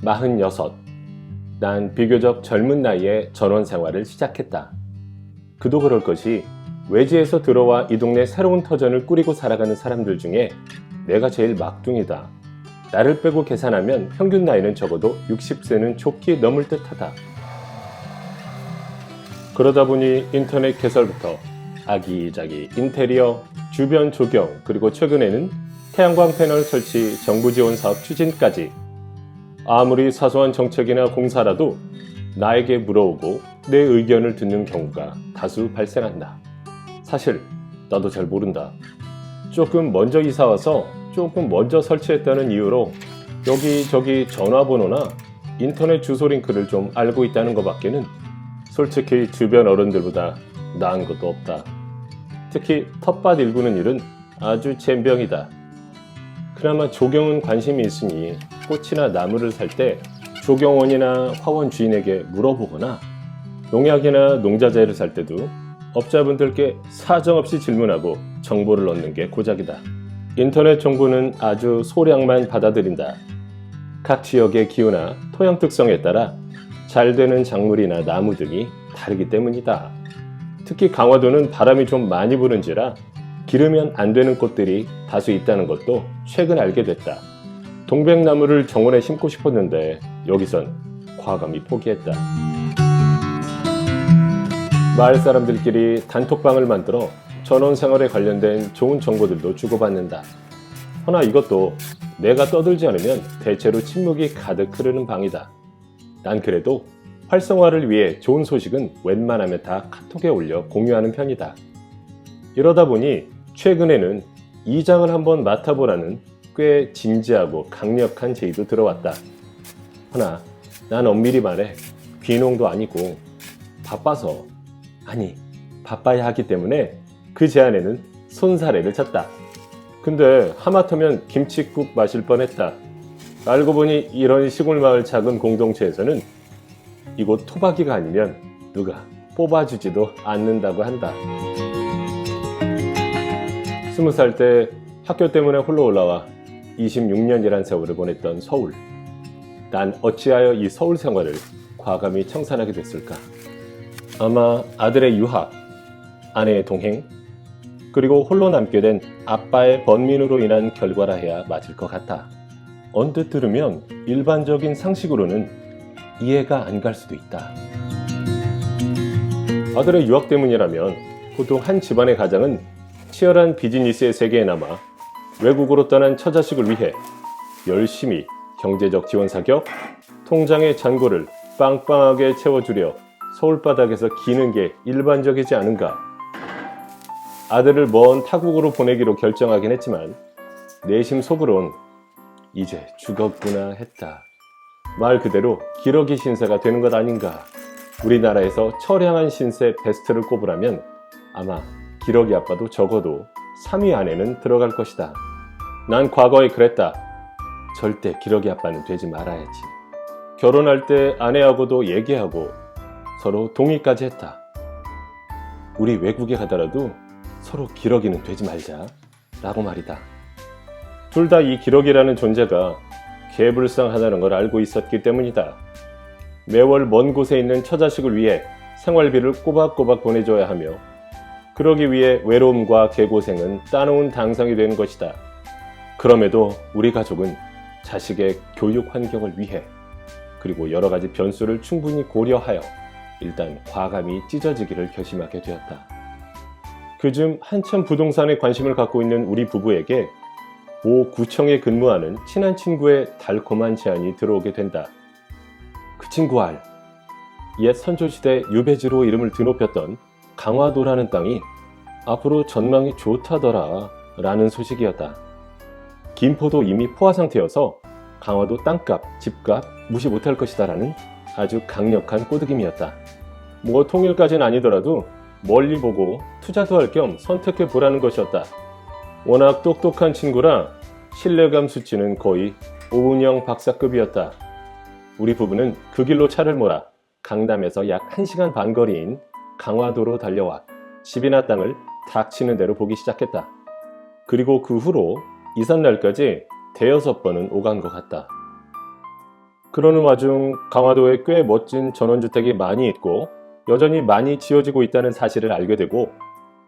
46. 난 비교적 젊은 나이에 전원 생활을 시작했다. 그도 그럴 것이 외지에서 들어와 이 동네 새로운 터전을 꾸리고 살아가는 사람들 중에 내가 제일 막둥이다. 나를 빼고 계산하면 평균 나이는 적어도 60세는 좋게 넘을 듯하다. 그러다 보니 인터넷 개설부터 아기자기 인테리어, 주변 조경, 그리고 최근에는 태양광 패널 설치, 정부 지원 사업 추진까지 아무리 사소한 정책이나 공사라도 나에게 물어오고 내 의견을 듣는 경우가 다수 발생한다. 사실 나도 잘 모른다. 조금 먼저 이사와서 조금 먼저 설치했다는 이유로 여기저기 전화번호나 인터넷 주소 링크를 좀 알고 있다는 것밖에는 솔직히 주변 어른들보다 나은 것도 없다. 특히 텃밭 일구는 일은 아주 젬병이다. 그나마 조경은 관심이 있으니 꽃이나 나무를 살 때 조경원이나 화원 주인에게 물어보거나 농약이나 농자재를 살 때도 업자분들께 사정없이 질문하고 정보를 얻는 게 고작이다. 인터넷 정보는 아주 소량만 받아들인다. 각 지역의 기후나 토양 특성에 따라 잘 되는 작물이나 나무 등이 다르기 때문이다. 특히 강화도는 바람이 좀 많이 부는지라 기르면 안 되는 꽃들이 다수 있다는 것도 최근 알게 됐다. 동백나무를 정원에 심고 싶었는데 여기선 과감히 포기했다. 마을 사람들끼리 단톡방을 만들어 전원 생활에 관련된 좋은 정보들도 주고받는다. 허나 이것도 내가 떠들지 않으면 대체로 침묵이 가득 흐르는 방이다. 난 그래도 활성화를 위해 좋은 소식은 웬만하면 다 카톡에 올려 공유하는 편이다. 이러다 보니 최근에는 이장을 한번 맡아보라는 꽤 진지하고 강력한 제의도 들어왔다. 허나 난 엄밀히 말해 귀농도 아니고 바빠서, 아니 바빠야 하기 때문에 그 제안에는 손사래를 쳤다. 근데 하마터면 김칫국 마실 뻔했다. 알고 보니 이런 시골 마을 작은 공동체에서는 이곳 토박이가 아니면 누가 뽑아주지도 않는다고 한다. 20살 때 학교 때문에 홀로 올라와 26년이란 세월을 보냈던 서울. 난 어찌하여 이 서울 생활을 과감히 청산하게 됐을까? 아마 아들의 유학, 아내의 동행, 그리고 홀로 남게 된 아빠의 번민으로 인한 결과라 해야 맞을 것 같아. 언뜻 들으면 일반적인 상식으로는 이해가 안 갈 수도 있다. 아들의 유학 때문이라면 보통 한 집안의 가장은 치열한 비즈니스의 세계에 남아 외국으로 떠난 처자식을 위해 열심히 경제적 지원 사격, 통장의 잔고를 빵빵하게 채워주려 서울바닥에서 기는 게 일반적이지 않은가. 아들을 먼 타국으로 보내기로 결정하긴 했지만 내심 속으론 이제 죽었구나 했다. 말 그대로 기러기 신세가 되는 것 아닌가. 우리나라에서 처량한 신세 베스트를 꼽으라면 아마 기러기 아빠도 적어도 3위 안에는 들어갈 것이다. 난 과거에 그랬다. 절대 기러기 아빠는 되지 말아야지. 결혼할 때 아내하고도 얘기하고 서로 동의까지 했다. 우리 외국에 가더라도 서로 기러기는 되지 말자 라고 말이다. 둘 다 이 기러기라는 존재가 개불쌍하다는 걸 알고 있었기 때문이다. 매월 먼 곳에 있는 처자식을 위해 생활비를 꼬박꼬박 보내줘야 하며 그러기 위해 외로움과 개고생은 따놓은 당상이 되는 것이다. 그럼에도 우리 가족은 자식의 교육 환경을 위해 그리고 여러 가지 변수를 충분히 고려하여 일단 과감히 찢어지기를 결심하게 되었다. 그중 한참 부동산에 관심을 갖고 있는 우리 부부에게 모 구청에 근무하는 친한 친구의 달콤한 제안이 들어오게 된다. 그 친구 알, 옛 선조시대 유배지로 이름을 드높였던 강화도라는 땅이 앞으로 전망이 좋다더라 라는 소식이었다. 김포도 이미 포화 상태여서 강화도 땅값, 집값 무시 못할 것이다 라는 아주 강력한 꼬드김이었다. 뭐 통일까지는 아니더라도 멀리 보고 투자도 할 겸 선택해 보라는 것이었다. 워낙 똑똑한 친구라 신뢰감 수치는 거의 오은영 박사급이었다. 우리 부부는 그 길로 차를 몰아 강남에서 약 1시간 반 거리인 강화도로 달려와 집이나 땅을 닥치는 대로 보기 시작했다. 그리고 그 후로 이삿날까지 대여섯 번은 오간 것 같다. 그러는 와중 강화도에 꽤 멋진 전원주택이 많이 있고 여전히 많이 지어지고 있다는 사실을 알게 되고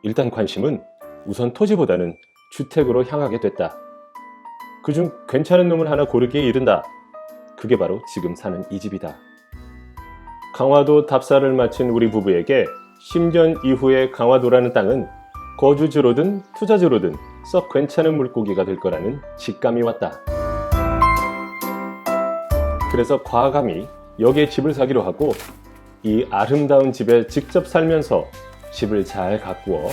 일단 관심은 우선 토지보다는 주택으로 향하게 됐다. 그중 괜찮은 놈을 하나 고르기에 이른다. 그게 바로 지금 사는 이 집이다. 강화도 답사를 마친 우리 부부에게 10년 이후에 강화도라는 땅은 거주지로든 투자지로든 썩 괜찮은 물고기가 될 거라는 직감이 왔다. 그래서 과감히 여기에 집을 사기로 하고 이 아름다운 집에 직접 살면서 집을 잘 가꾸어,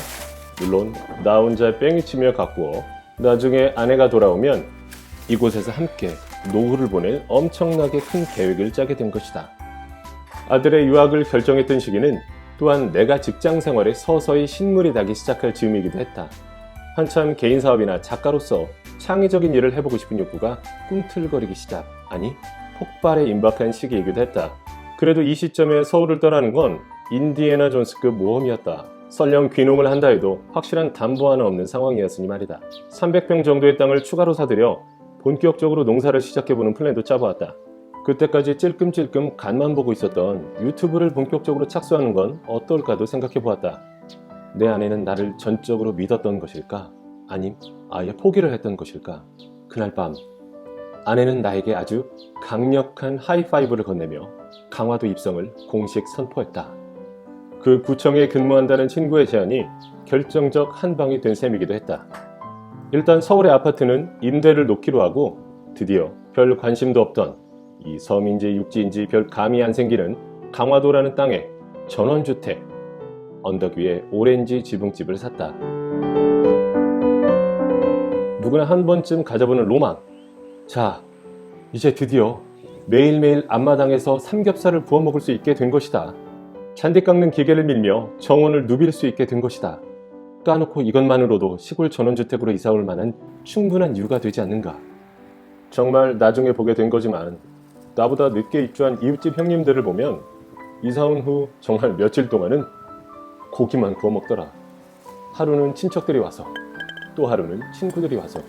물론 나 혼자 뺑이치며 가꾸어 나중에 아내가 돌아오면 이곳에서 함께 노후를 보낼 엄청나게 큰 계획을 짜게 된 것이다. 아들의 유학을 결정했던 시기는 또한 내가 직장 생활에 서서히 신물이 나기 시작할 즈음이기도 했다. 한참 개인 사업이나 작가로서 창의적인 일을 해보고 싶은 욕구가 꿈틀거리기 시작, 아니 폭발에 임박한 시기이기도 했다. 그래도 이 시점에 서울을 떠나는 건 인디애나 존스급 모험이었다. 설령 귀농을 한다 해도 확실한 담보 하나 없는 상황이었으니 말이다. 300평 정도의 땅을 추가로 사들여 본격적으로 농사를 시작해보는 플랜도 짜보았다. 그때까지 찔끔찔끔 간만 보고 있었던 유튜브를 본격적으로 착수하는 건 어떨까도 생각해보았다. 내 아내는 나를 전적으로 믿었던 것일까? 아님 아예 포기를 했던 것일까? 그날 밤 아내는 나에게 아주 강력한 하이파이브를 건네며 강화도 입성을 공식 선포했다. 그 구청에 근무한다는 친구의 제안이 결정적 한방이 된 셈이기도 했다. 일단 서울의 아파트는 임대를 놓기로 하고 드디어 별 관심도 없던 이 섬인지 육지인지 별 감이 안 생기는 강화도라는 땅에 전원주택, 언덕 위에 오렌지 지붕집을 샀다. 누구나 한 번쯤 가져보는 로망. 자, 이제 드디어 매일매일 앞마당에서 삼겹살을 구워 먹을 수 있게 된 것이다. 잔디 깎는 기계를 밀며 정원을 누빌 수 있게 된 것이다. 까놓고 이것만으로도 시골 전원주택으로 이사올 만한 충분한 이유가 되지 않는가. 정말 나중에 보게 된 거지만 나보다 늦게 입주한 이웃집 형님들을 보면 이사 온 후 정말 며칠 동안은 고기만 구워 먹더라. 하루는 친척들이 와서 또 하루는 친구들이 와서.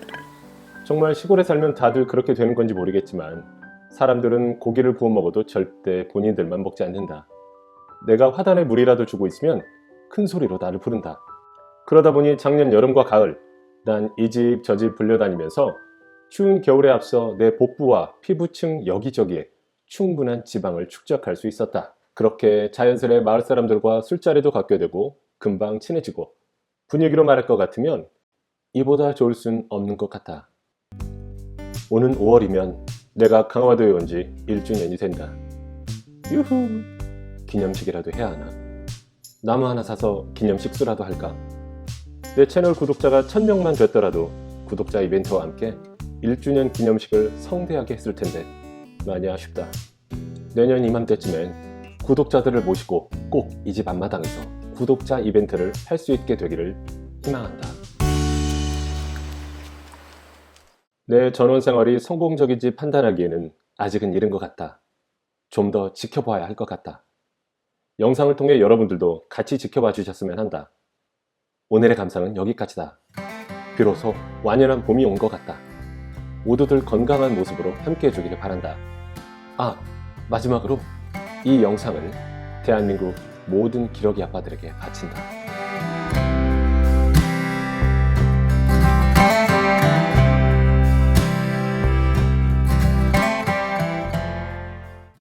정말 시골에 살면 다들 그렇게 되는 건지 모르겠지만 사람들은 고기를 구워 먹어도 절대 본인들만 먹지 않는다. 내가 화단에 물이라도 주고 있으면 큰 소리로 나를 부른다. 그러다 보니 작년 여름과 가을 난 이 집 저 집 불려다니면서 추운 겨울에 앞서 내 복부와 피부층 여기저기에 충분한 지방을 축적할 수 있었다. 그렇게 자연스레 마을 사람들과 술자리도 갖게 되고 금방 친해지고 분위기로 말할 것 같으면 이보다 좋을 순 없는 것 같다. 오는 5월이면 내가 강화도에 온 지 1주년이 된다. 유후! 기념식이라도 해야 하나? 나무 하나 사서 기념식수라도 할까? 내 채널 구독자가 1000명만 됐더라도 구독자 이벤트와 함께 1주년 기념식을 성대하게 했을 텐데 많이 아쉽다. 내년 이맘때쯤엔 구독자들을 모시고 꼭 이 집 앞마당에서 구독자 이벤트를 할 수 있게 되기를 희망한다. 내 전원 생활이 성공적인지 판단하기에는 아직은 이른 것 같다. 좀 더 지켜봐야 할 것 같다. 영상을 통해 여러분들도 같이 지켜봐 주셨으면 한다. 오늘의 감상은 여기까지다. 비로소 완연한 봄이 온 것 같다. 모두들 건강한 모습으로 함께 해주기를 바란다. 아, 마지막으로 이 영상을 대한민국 모든 기러기 아빠들에게 바친다.